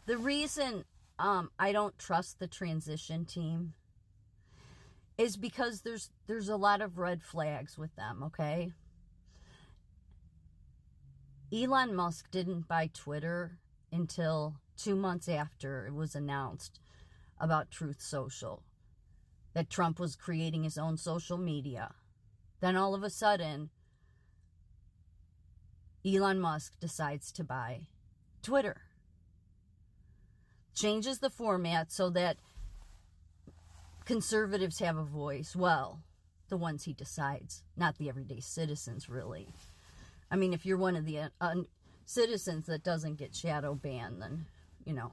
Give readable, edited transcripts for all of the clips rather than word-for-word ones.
The reason I don't trust the transition team is because there's a lot of red flags with them, okay? Elon Musk didn't buy Twitter until 2 months after it was announced about Truth Social, that Trump was creating his own social media. Then all of a sudden, Elon Musk decides to buy Twitter. Changes the format so that conservatives have a voice. Well, the ones he decides, not the everyday citizens, really. I mean, if you're one of the citizens that doesn't get shadow banned, then, you know.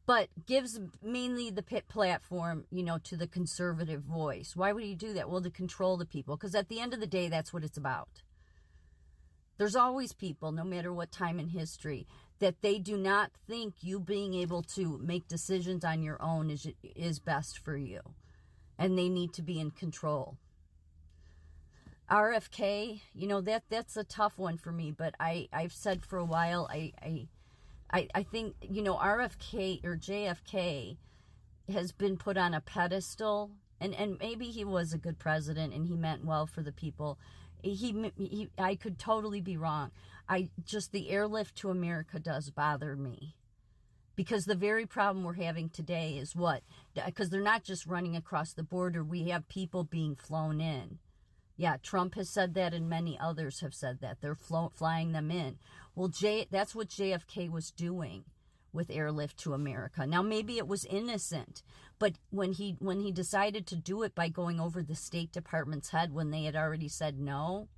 But gives mainly the platform, you know, to the conservative voice. Why would he do that? Well, to control the people. Because at the end of the day, that's what it's about. There's always people, no matter what time in history, that they do not think you being able to make decisions on your own is best for you. And they need to be in control. RFK, you know, that's a tough one for me. But I've said for a while, I think, you know, RFK or JFK has been put on a pedestal. And maybe he was a good president and he meant well for the people. I could totally be wrong. The airlift to America does bother me. Because the very problem we're having today is what? Because they're not just running across the border. We have people being flown in. Yeah, Trump has said that and many others have said that. They're flying them in. Well, that's what JFK was doing with airlift to America. Now, maybe it was innocent, but when he decided to do it by going over the State Department's head when they had already said no,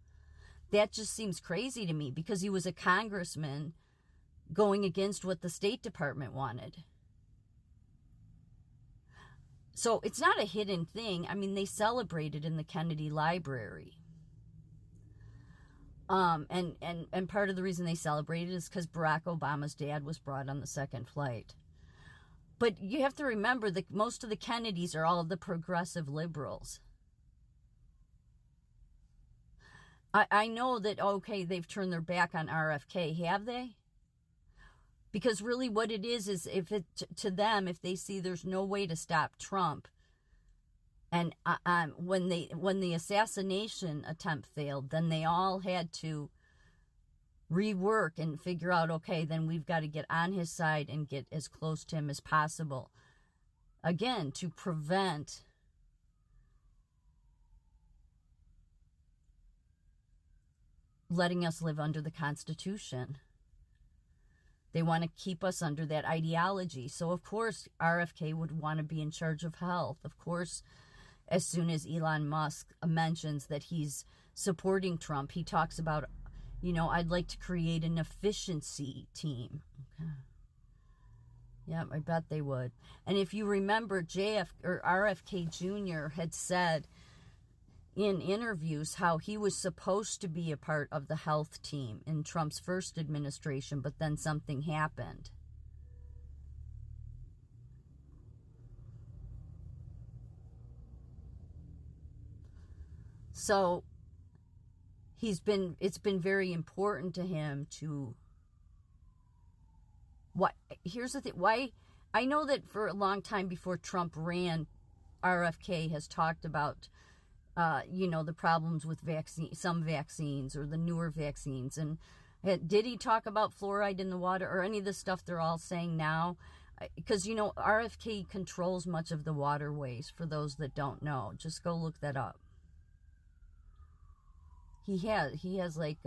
that just seems crazy to me because he was a congressman going against what the State Department wanted. So it's not a hidden thing. I mean, they celebrated in the Kennedy Library. And part of the reason they celebrated is because Barack Obama's dad was brought on the second flight. But you have to remember that most of the Kennedys are all of the progressive liberals. I know that, okay, they've turned their back on RFK. Have they? Because really what it is to them, if they see there's no way to stop Trump, and when the assassination attempt failed, then they all had to rework and figure out, okay, then we've got to get on his side and get as close to him as possible. Again, to prevent letting us live under the Constitution. They want to keep us under that ideology. So, of course, RFK would want to be in charge of health. Of course, as soon as Elon Musk mentions that he's supporting Trump, he talks about, you know, I'd like to create an efficiency team. Okay. Yeah, I bet they would. And if you remember, RFK Jr. had said in interviews how he was supposed to be a part of the health team in Trump's first administration, but then something happened. So it's been very important to him to here's the thing, why I know that for a long time before Trump ran, RFK has talked about the problems with some vaccines or the newer vaccines. And did he talk about fluoride in the water or any of the stuff they're all saying now? Because, you know, RFK controls much of the waterways, for those that don't know. Just go look that up. He has like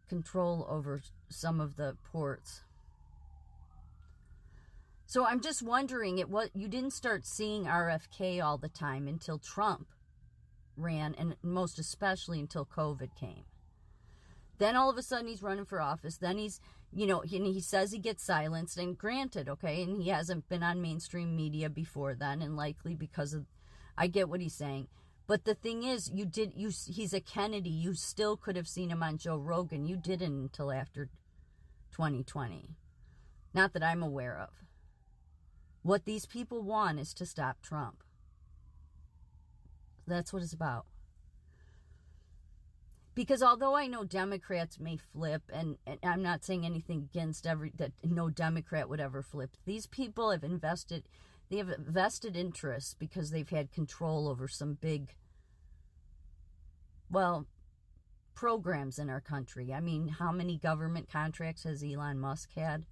control over some of the ports. So I'm just wondering, you didn't start seeing RFK all the time until Trump ran, and most especially until COVID came. Then all of a sudden he's running for office. Then he's, you know, he says he gets silenced, and granted, okay, and he hasn't been on mainstream media before then, and likely because of, I get what he's saying. But the thing is, he's a Kennedy. You still could have seen him on Joe Rogan. You didn't until after 2020. Not that I'm aware of. What these people want is to stop Trump. That's what it's about. Because although I know Democrats may flip, and I'm not saying anything against that no Democrat would ever flip. These people have they have vested interests because they've had control over some big, well, programs in our country. I mean, how many government contracts has Elon Musk had?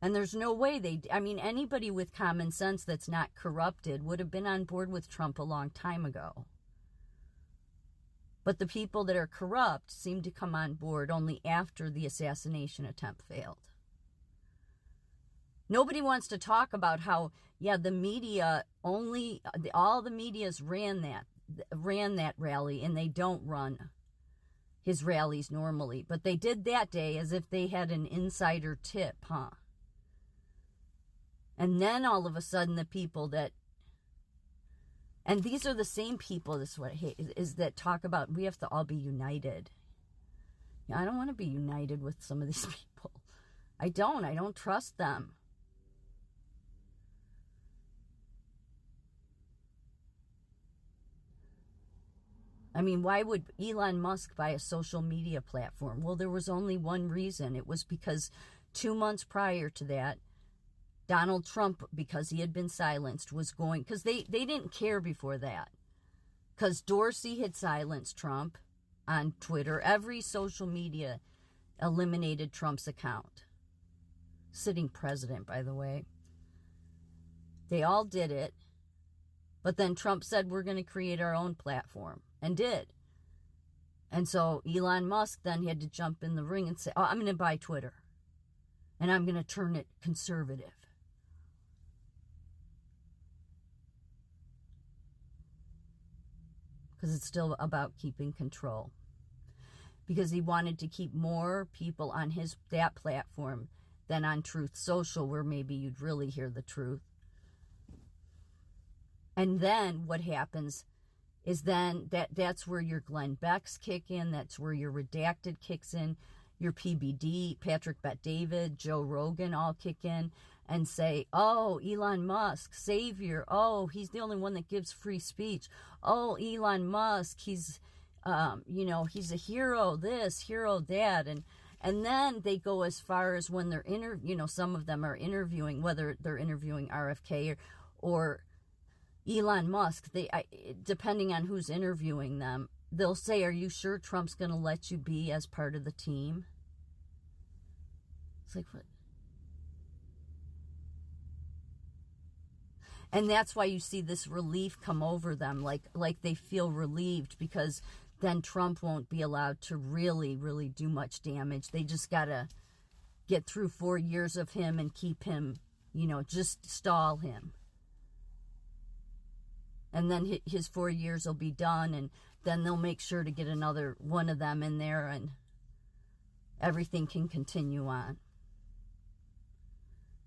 And there's no way anybody with common sense that's not corrupted would have been on board with Trump a long time ago. But the people that are corrupt seem to come on board only after the assassination attempt failed. Nobody wants to talk about how, the media all the medias ran that rally, and they don't run his rallies normally. But they did that day as if they had an insider tip, huh? And then all of a sudden the people and these are the same people, this is what I hate, is that talk about we have to all be united. I don't want to be united with some of these people. I don't trust them. I mean, why would Elon Musk buy a social media platform? Well, there was only one reason. It was because 2 months prior to that, Donald Trump, because he had been silenced, was going, because they didn't care before that. Because Dorsey had silenced Trump on Twitter. Every social media eliminated Trump's account. Sitting president, by the way. They all did it. But then Trump said, we're going to create our own platform. And did. And so Elon Musk then had to jump in the ring and say, I'm going to buy Twitter. And I'm going to turn it conservative. Because it's still about keeping control. Because he wanted to keep more people on that platform than on Truth Social, where maybe you'd really hear the truth. And then what happens is then that's where your Glenn Becks kick in, that's where your Redacted kicks in, your PBD, Patrick Bet-David, Joe Rogan all kick in and say, oh, Elon Musk, savior. Oh, he's the only one that gives free speech. Oh, Elon Musk, he's a hero this, hero that. And then they go as far as when they're some of them are interviewing, whether they're interviewing RFK or Elon Musk, depending on who's interviewing them, they'll say, are you sure Trump's going to let you be as part of the team? It's like, what? And that's why you see this relief come over them, like they feel relieved, because then Trump won't be allowed to really, really do much damage. They just got to get through 4 years of him and keep him, just stall him. And then his 4 years will be done, and then they'll make sure to get another one of them in there, and everything can continue on.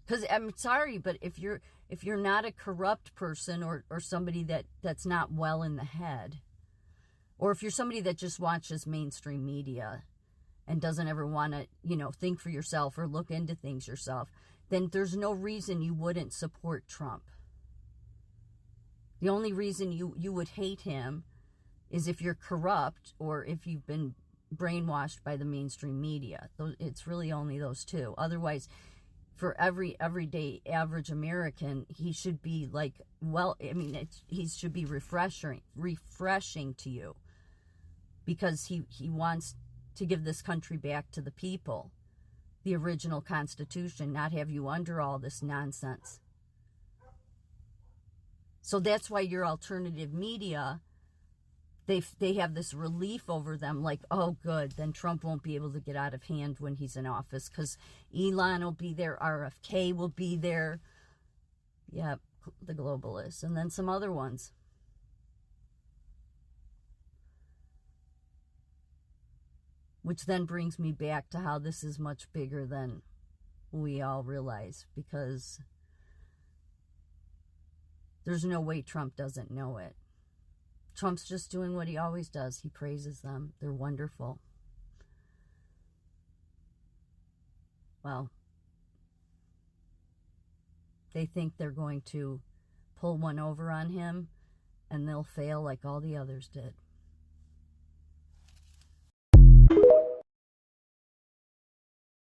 Because I'm sorry, but if you're not a corrupt person or somebody that's not well in the head, or if you're somebody that just watches mainstream media and doesn't ever want to, think for yourself or look into things yourself, then there's no reason you wouldn't support Trump. The only reason you would hate him is if you're corrupt or if you've been brainwashed by the mainstream media. It's really only those two. Otherwise, for every everyday average American, he should be he should be refreshing to you, because he wants to give this country back to the people, the original Constitution, not have you under all this nonsense. So that's why your alternative media, they have this relief over them, like, oh, good, then Trump won't be able to get out of hand when he's in office, because Elon will be there, RFK will be there, yeah, the globalists, and then some other ones. Which then brings me back to how this is much bigger than we all realize, because there's no way Trump doesn't know it. Trump's just doing what he always does. He praises them. They're wonderful. Well, they think they're going to pull one over on him and they'll fail like all the others did.